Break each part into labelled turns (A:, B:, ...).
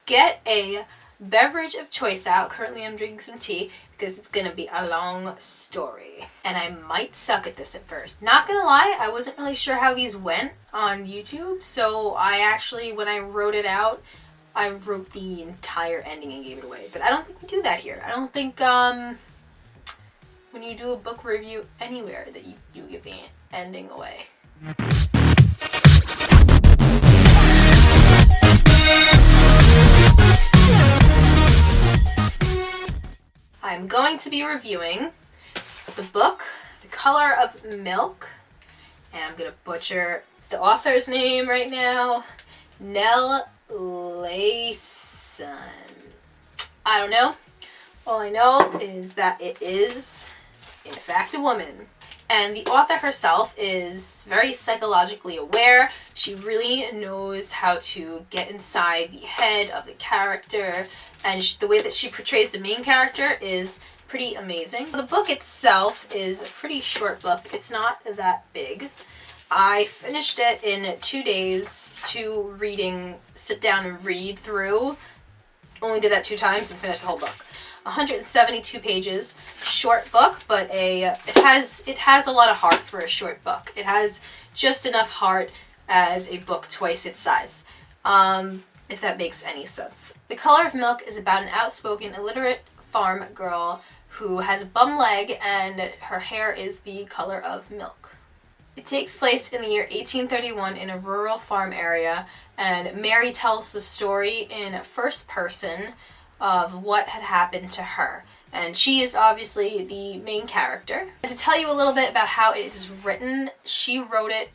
A: get a beverage of choice out. Currently I'm drinking some tea because it's gonna be a long story. And I might suck at this at first. Not gonna lie, I wasn't really sure how these went on YouTube, so I actually, when I wrote it out, I wrote the entire ending and gave it away. But I don't think we do that here. I don't think when you do a book review anywhere that you give the ending away. I'm going to be reviewing the book, The Color of Milk, and I'm going to butcher the author's name right now, Nell Layson. I don't know. All I know is that it is, in fact, a woman. And the author herself is very psychologically aware. She really knows how to get inside the head of the character, and the way that she portrays the main character is pretty amazing. The book itself is a pretty short book. It's not that big. I finished it in 2 days, 2 reading, sit down and read through. Only did that 2 times and finished the whole book. 172 pages, short book, but it has a lot of heart for a short book. It has just enough heart as a book twice its size, if that makes any sense. The Color of Milk is about an outspoken, illiterate farm girl who has a bum leg and her hair is the color of milk. It takes place in the year 1831 in a rural farm area, and Mary tells the story in first person of what had happened to her. And she is obviously the main character. And to tell you a little bit about how it is written, she wrote it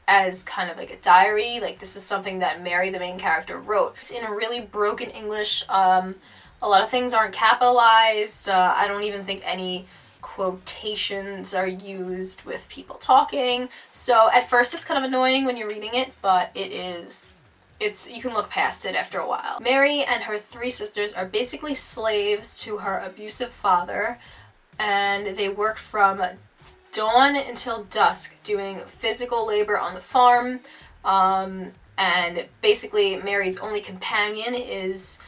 A: as kind of like a diary. Like, this is something that Mary, the main character, wrote. It's in a really broken English. A lot of things aren't capitalized. I don't even think any quotations are used with people talking. So at first it's kind of annoying when you're reading it, but you can look past it after a while. Mary and her 3 sisters are basically slaves to her abusive father, and they work from dawn until dusk doing physical labor on the farm, and basically Mary's only companion is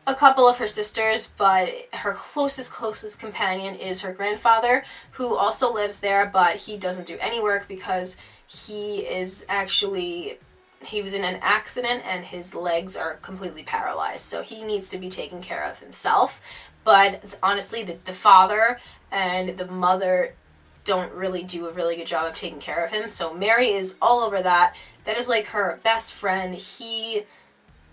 A: a couple of her sisters, but her closest companion is her grandfather, who also lives there, but he doesn't do any work because he was in an accident and his legs are completely paralyzed, so he needs to be taken care of himself. But honestly, the father and the mother don't really do a really good job of taking care of him, so Mary is all over that. That is like her best friend. He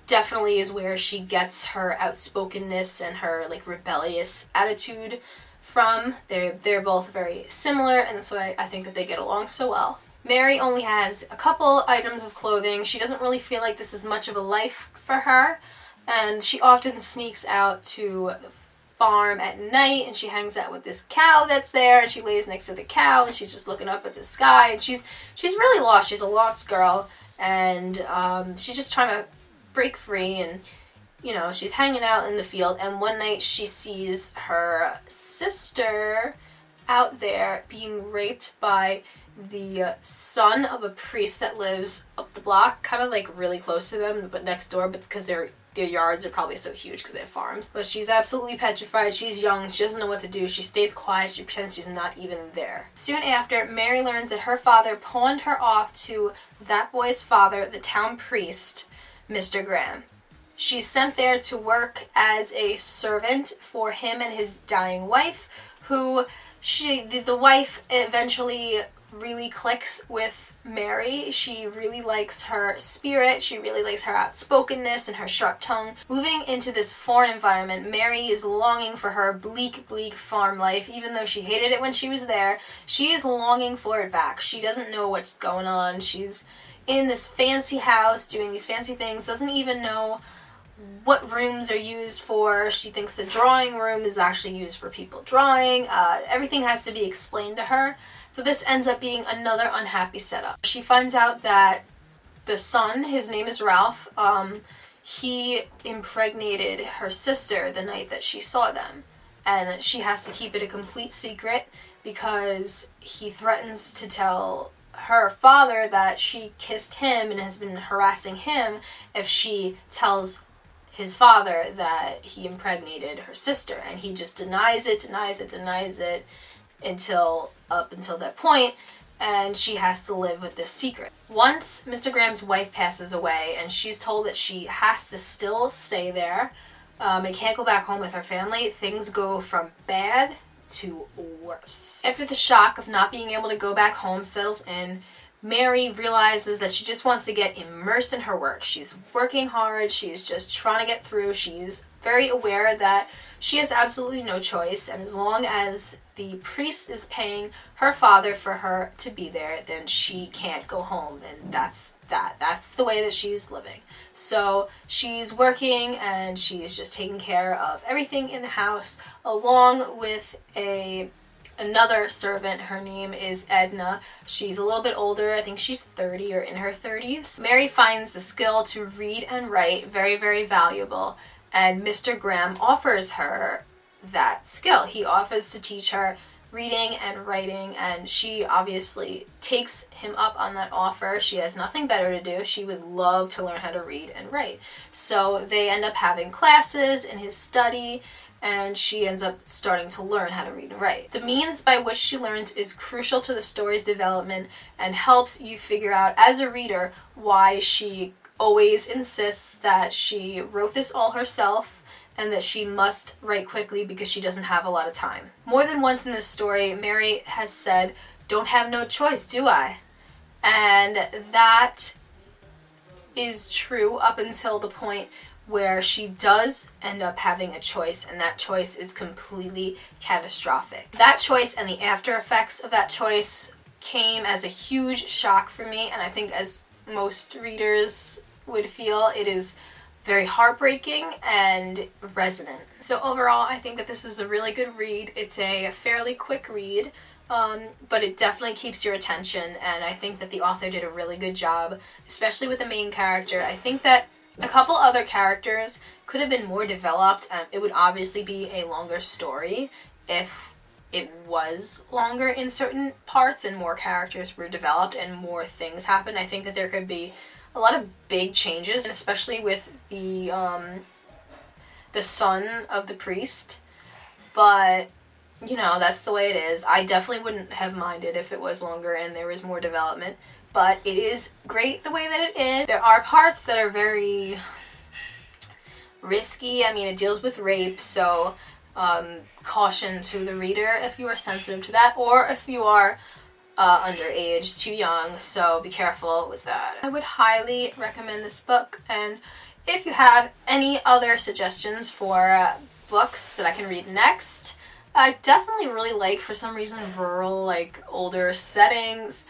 A: definitely is where she gets her outspokenness and her like rebellious attitude from. They're both very similar, and that's why I think that they get along so well. Mary only has a couple items of clothing. She doesn't really feel like this is much of a life for her, and she often sneaks out to the farm at night, and she hangs out with this cow that's there, and she lays next to the cow, and she's just looking up at the sky, and she's really lost. She's a lost girl, and she's just trying to break free, and she's hanging out in the field, and one night she sees her sister out there being raped by the son of a priest that lives up the block, kind of like really close to them, but next door, but because their yards are probably so huge because they have farms. But she's absolutely petrified. She's young. She doesn't know what to do. She stays quiet. She pretends she's not even there. Soon after, Mary learns that her father pawned her off to that boy's father, the town priest, Mr. Graham. She's sent there to work as a servant for him and his dying wife, who the wife eventually really clicks with Mary. She really likes her spirit, she really likes her outspokenness and her sharp tongue. Moving into this foreign environment, Mary is longing for her bleak farm life. Even though she hated it when she was there, she is longing for it back. She doesn't know what's going on. She's in this fancy house doing these fancy things, doesn't even know what rooms are used for. She thinks the drawing room is actually used for people drawing. Everything has to be explained to her. So this ends up being another unhappy setup. She finds out that the son, his name is Ralph, he impregnated her sister the night that she saw them. And she has to keep it a complete secret because he threatens to tell her father that she kissed him and has been harassing him if she tells his father that he impregnated her sister, and he just denies it up until that point, and she has to live with this secret. Once Mr. Graham's wife passes away and she's told that she has to still stay there and can't go back home with her family, things go from bad to worse. After the shock of not being able to go back home settles in, Mary realizes that she just wants to get immersed in her work. She's working hard, she's just trying to get through, she's very aware that she has absolutely no choice, and as long as the priest is paying her father for her to be there, then she can't go home, and that's the way that she's living. So she's working and she's just taking care of everything in the house, along with another servant. Her name is Edna. She's a little bit older. I think she's 30 or in her 30s. Mary finds the skill to read and write very, very valuable, and Mr. Graham offers her that skill. He offers to teach her reading and writing, and she obviously takes him up on that offer. She has nothing better to do. She would love to learn how to read and write. So they end up having classes in his study, and she ends up starting to learn how to read and write. The means by which she learns is crucial to the story's development and helps you figure out as a reader why she always insists that she wrote this all herself and that she must write quickly because she doesn't have a lot of time. More than once in this story, Mary has said, "Don't have no choice, do I?" And that is true up until the point where she does end up having a choice, and that choice is completely catastrophic. That choice and the after effects of that choice came as a huge shock for me, and I think as most readers would feel, it is very heartbreaking and resonant. So overall, I think that this is a really good read. It's a fairly quick read, but it definitely keeps your attention, and I think that the author did a really good job, especially with the main character. I think that a couple other characters could have been more developed. It would obviously be a longer story if it was longer in certain parts and more characters were developed and more things happened. I think that there could be a lot of big changes, especially with the son of the priest. But, you know, that's the way it is. I definitely wouldn't have minded if it was longer and there was more development. But it is great the way that it is. There are parts that are very risky. I mean, it deals with rape, so caution to the reader if you are sensitive to that, or if you are underage, too young, so be careful with that. I would highly recommend this book, and if you have any other suggestions for books that I can read next, I definitely really like, for some reason, rural, like older settings,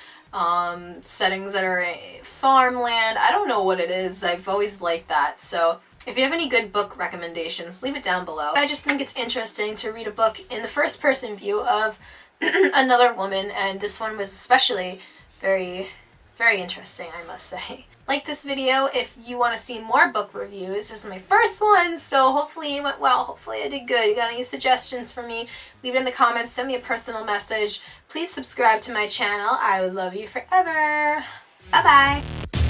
A: settings that are farmland. I don't know what it is. I've always liked that. So if you have any good book recommendations, leave it down below. I just think it's interesting to read a book in the first person view of another woman, and this one was especially very, very interesting, I must say. Like this video if you want to see more book reviews. This is my first one, so hopefully it went well. Hopefully I did good. You got any suggestions for me? Leave it in the comments. Send me a personal message. Please subscribe to my channel. I would love you forever. Bye-bye.